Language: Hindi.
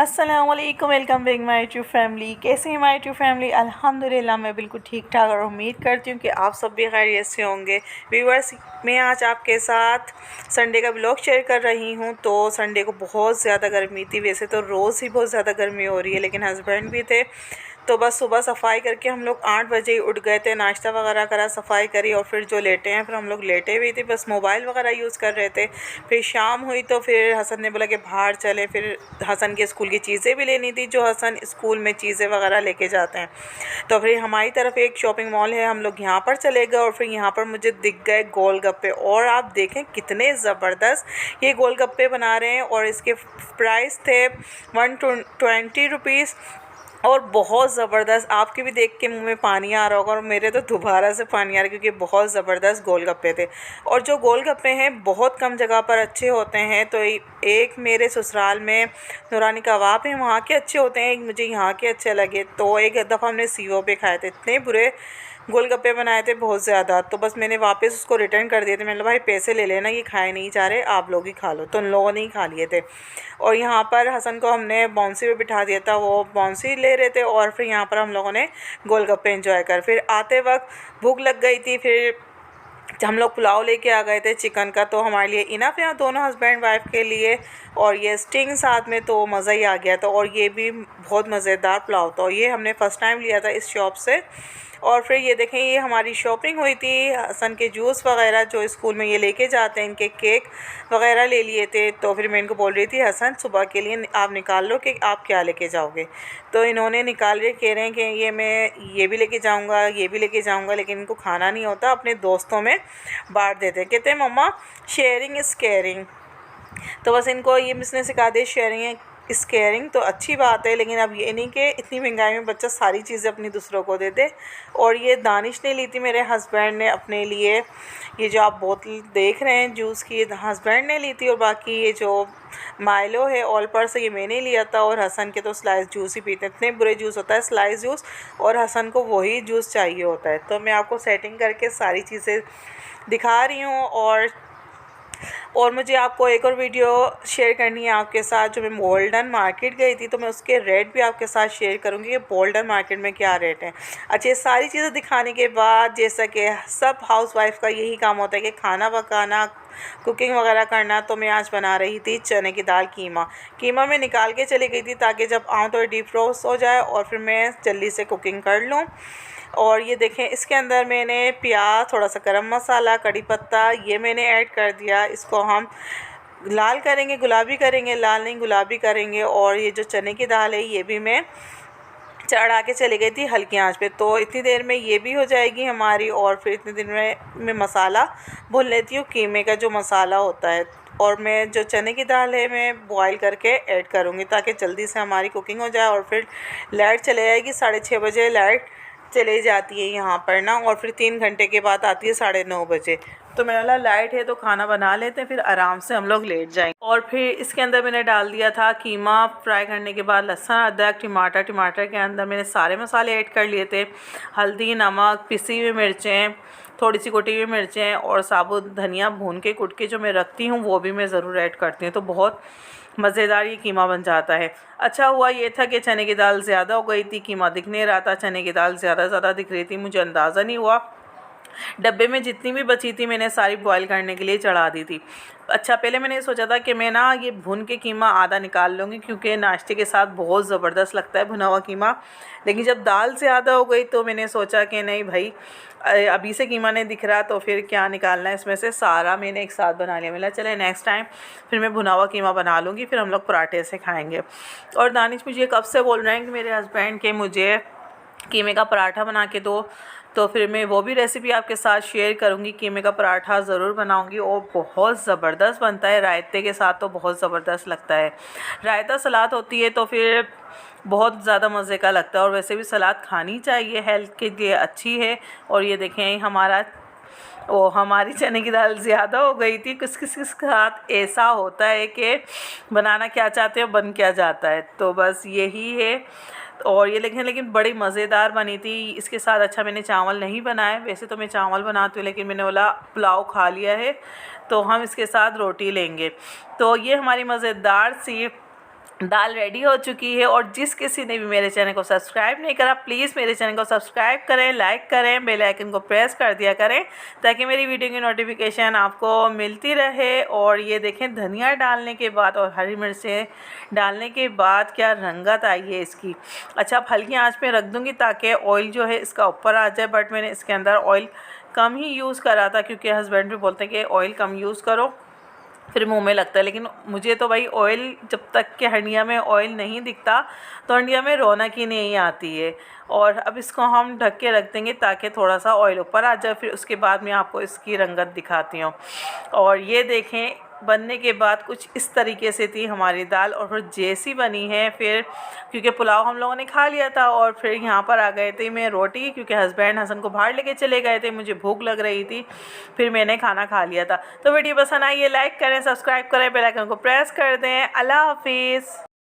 अस्सलामुअलैकुम, welcome back my YouTube family. कैसे हैं माय यूट्यूब फैमिली? अल्हम्दुलिल्लाह मैं बिल्कुल ठीक ठाक और उम्मीद करती हूँ कि आप सब भी खैरियत से होंगे। व्यूअर्स, मैं आज आपके साथ संडे का ब्लॉग शेयर कर रही हूँ। तो संडे को बहुत ज़्यादा गर्मी थी, वैसे तो रोज़ ही बहुत ज़्यादा गर्मी हो रही है, लेकिन हस्बैंड भी थे तो बस सुबह सफाई करके हम लोग 8 बजे ही उठ गए थे। नाश्ता वगैरह करा, सफाई करी और फिर जो लेटे हैं फिर हम लोग लेटे हुए थे, बस मोबाइल वगैरह यूज़ कर रहे थे। फिर शाम हुई तो फिर हसन ने बोला कि बाहर चलें। फिर हसन के स्कूल की चीज़ें भी लेनी थी, जो हसन स्कूल में चीज़ें वगैरह लेके जाते हैं। तो फिर हमारी तरफ एक शॉपिंग मॉल है, हम लोग यहाँ पर चले गए और फिर यहाँ पर मुझे दिख गए गोलगप्पे। और आप देखें कितने ज़बरदस्त ये गोलगप्पे बना रहे हैं और इसके प्राइस थे 120 रुपीज़ और बहुत ज़बरदस्त। आपके भी देख के मुंह में पानी आ रहा होगा और मेरे तो दोबारा से पानी आ रहा है, क्योंकि बहुत ज़बरदस्त गोलगप्पे थे। और जो गोलगप्पे हैं बहुत कम जगह पर अच्छे होते हैं। तो एक मेरे ससुराल में नूरानी कबाब हैं, वहाँ के अच्छे होते हैं, एक मुझे यहाँ के अच्छे लगे। तो एक दफ़ा हमने सीओ पे खाए थे, इतने बुरे गोलगप्पे बनाए थे, बहुत ज़्यादा। तो बस मैंने वापस उसको रिटर्न कर दिए थे। मैंने बोला भाई पैसे ले लेना, ये खाए नहीं जा रहे, आप लोग ही खा लो। तो उन लोगों ने ही खा लिए थे। और यहाँ पर हसन को हमने बाउंसी पे बिठा दिया था, वो बाउंसी ले रहे थे और फिर यहाँ पर हम लोगों ने गोलगप्पे एंजॉय कर। फिर आते वक्त भूख लग गई थी, फिर हम लोग पुलाव लेके आ गए थे चिकन का, तो हमारे लिए इनफ है दोनों हस्बैंड वाइफ के लिए। और ये स्टिंग साथ में, तो मज़ा ही आ गया था। और ये भी बहुत मज़ेदार पुलाव था, और ये हमने फ़र्स्ट टाइम लिया था इस शॉप से। और फिर ये देखें, ये हमारी शॉपिंग हुई थी। हसन के जूस वगैरह जो स्कूल में ये लेके जाते हैं, इनके केक वगैरह ले लिए थे। तो फिर मैं इनको बोल रही थी हसन सुबह के लिए आप निकाल लो कि आप क्या लेके जाओगे। तो इन्होंने निकाल के कह रहे हैं कि ये मैं ये भी लेके जाऊंगा, ये भी लेके जाऊंगा, लेकिन इनको खाना नहीं होता, अपने दोस्तों में बांट देते हैं। कहते हैं मम्मा शेयरिंग इज़ केयरिंग। तो बस इनको ये इसने सिखा दिया शेयरिंग इस केयरिंग। तो अच्छी बात है, लेकिन अब ये नहीं कि इतनी महंगाई में बच्चा सारी चीज़ें अपनी दूसरों को दे दे। और ये दानिश ने ली थी, मेरे हस्बैंड ने अपने लिए। ये जो आप बोतल देख रहे हैं जूस की, हस्बैंड ने ली थी। और बाकी ये जो माइलो है ऑल पर से, ये मैंने लिया था। और हसन के तो स्लाइस जूस ही पीते हैं, इतने बुरे जूस होता है स्लाइस जूस, और हसन को वही जूस चाहिए होता है। तो मैं आपको सेटिंग करके सारी चीज़ें दिखा रही हूँ। और मुझे आपको एक और वीडियो शेयर करनी है आपके साथ, जो मैं बोल्डन मार्केट गई थी, तो मैं उसके रेट भी आपके साथ शेयर करूंगी कि बोल्डन मार्केट में क्या रेट है। अच्छा, ये सारी चीज़ें दिखाने के बाद, जैसा कि सब हाउसवाइफ का यही काम होता है कि खाना पकाना, कुकिंग वगैरह करना, तो मैं आज बना रही थी चने की दाल कीमा मैं निकाल के चली गई थी ताकि जब आऊँ तो डीप फ्रोस्ट हो जाए और फिर मैं जल्दी से कुकिंग कर लूँ। और ये देखें, इसके अंदर मैंने प्याज, थोड़ा सा गरम मसाला, कड़ी पत्ता ये मैंने ऐड कर दिया। इसको हम लाल करेंगे, गुलाबी करेंगे, लाल नहीं गुलाबी करेंगे। और ये जो चने की दाल है ये भी मैं चढ़ा के चली गई थी हल्की आंच पे। तो इतनी देर में ये भी हो जाएगी हमारी। और फिर इतनी देर में मैं मसाला भून लेती हूँ, कीमे का जो मसाला होता है। और मैं जो चने की दाल है मैं बॉईल करके ऐड करूँगी ताकि जल्दी से हमारी कुकिंग हो जाए। और फिर लाइट चले जाएगी, 6:30 बजे लाइट चली जाती है यहाँ पर ना। और फिर 3 घंटे के बाद आती है 9:30 बजे। तो मैंने बोला लाइट है तो खाना बना लेते हैं, फिर आराम से हम लोग लेट जाएंगे। और फिर इसके अंदर मैंने डाल दिया था कीमा। फ्राई करने के बाद लहसुन, अदरक, टमाटर के अंदर मैंने सारे मसाले ऐड कर लिए थे। हल्दी, नमक, पिसी हुई मिर्चें, थोड़ी सी कुटी हुई मिर्चें और साबुत धनिया भून के कुट के जो मैं रखती हूँ वो भी मैं ज़रूर ऐड करती हूँ। तो बहुत मज़ेदार ये कीमा बन जाता है। अच्छा हुआ ये था कि चने की दाल ज़्यादा हो गई थी, कीमा दिख नहीं रहा था, चने की दाल ज़्यादा दिख रही थी, मुझे अंदाज़ा नहीं हुआ। डब्बे में जितनी भी बची थी मैंने सारी बॉईल करने के लिए चढ़ा दी थी। अच्छा, पहले मैंने सोचा था कि मैं ना ये भुन के कीमा आधा निकाल लूँगी, क्योंकि नाश्ते के साथ बहुत ज़बरदस्त लगता है भुना हुआ कीमा। लेकिन जब दाल ज़्यादा हो गई तो मैंने सोचा कि नहीं भाई, अभी से कीमा नहीं दिख रहा तो फिर क्या निकालना है इसमें से, सारा मैंने एक साथ बना लिया। मैंने चले नेक्स्ट टाइम फिर मैं भुना हुआ कीमा बना लूँगी, फिर हम लोग पराठे से खाएँगे। और दानिश मुझे कब से बोल रहे हैं कि मेरे हस्बैंड के मुझे कीमे का पराठा बना के दो, तो फिर मैं वो भी रेसिपी आपके साथ शेयर करूँगी। कीमे का पराठा ज़रूर बनाऊँगी और बहुत ज़बरदस्त बनता है, रायते के साथ तो बहुत ज़बरदस्त लगता है। रायता सलाद होती है तो फिर बहुत ज़्यादा मज़े का लगता है, और वैसे भी सलाद खानी चाहिए, हेल्थ के लिए अच्छी है। और ये देखें हमारी चने की दाल ज़्यादा हो गई थी। किस किस के साथ ऐसा होता है कि बनाना क्या चाहते हो बन क्या जाता है, तो बस यही है। और ये लेकिन बड़ी मज़ेदार बनी थी। इसके साथ अच्छा मैंने चावल नहीं बनाए, वैसे तो मैं चावल बनाती हूँ, लेकिन मैंने बोला पुलाव खा लिया है तो हम इसके साथ रोटी लेंगे। तो ये हमारी मज़ेदार सी दाल रेडी हो चुकी है। और जिस किसी ने भी मेरे चैनल को सब्सक्राइब नहीं करा, प्लीज़ मेरे चैनल को सब्सक्राइब करें, लाइक करें, बेल आइकन को प्रेस कर दिया करें, ताकि मेरी वीडियो की नोटिफिकेशन आपको मिलती रहे। और ये देखें, धनिया डालने के बाद और हरी मिर्चें डालने के बाद क्या रंगत आई है इसकी। अच्छा, अब हल्की आंच पे रख दूँगी ताकि ऑयल जो है इसका ऊपर आ जाए, बट मैंने इसके अंदर ऑयल कम ही यूज़ करा था, क्योंकि हस्बैंड भी बोलते हैं कि ऑयल कम यूज़ करो, फिर मुंह में लगता है। लेकिन मुझे तो भाई ऑयल, जब तक कि हंडिया में ऑयल नहीं दिखता तो हंडिया में रौनक ही नहीं आती है। और अब इसको हम ढक के रख देंगे ताकि थोड़ा सा ऑयल ऊपर आ जाए, फिर उसके बाद मैं आपको इसकी रंगत दिखाती हूँ। और ये देखें, बनने के बाद कुछ इस तरीके से थी हमारी दाल। और फिर जैसी बनी है, फिर क्योंकि पुलाव हम लोगों ने खा लिया था और फिर यहाँ पर आ गए थे मैं रोटी, क्योंकि हस्बैंड हसन को बाहर लेके चले गए थे, मुझे भूख लग रही थी, फिर मैंने खाना खा लिया था। तो वीडियो पसंद आई है, लाइक करें, सब्सक्राइब करें, बेल आइकन को प्रेस कर दें। अल्लाह हाफिज़।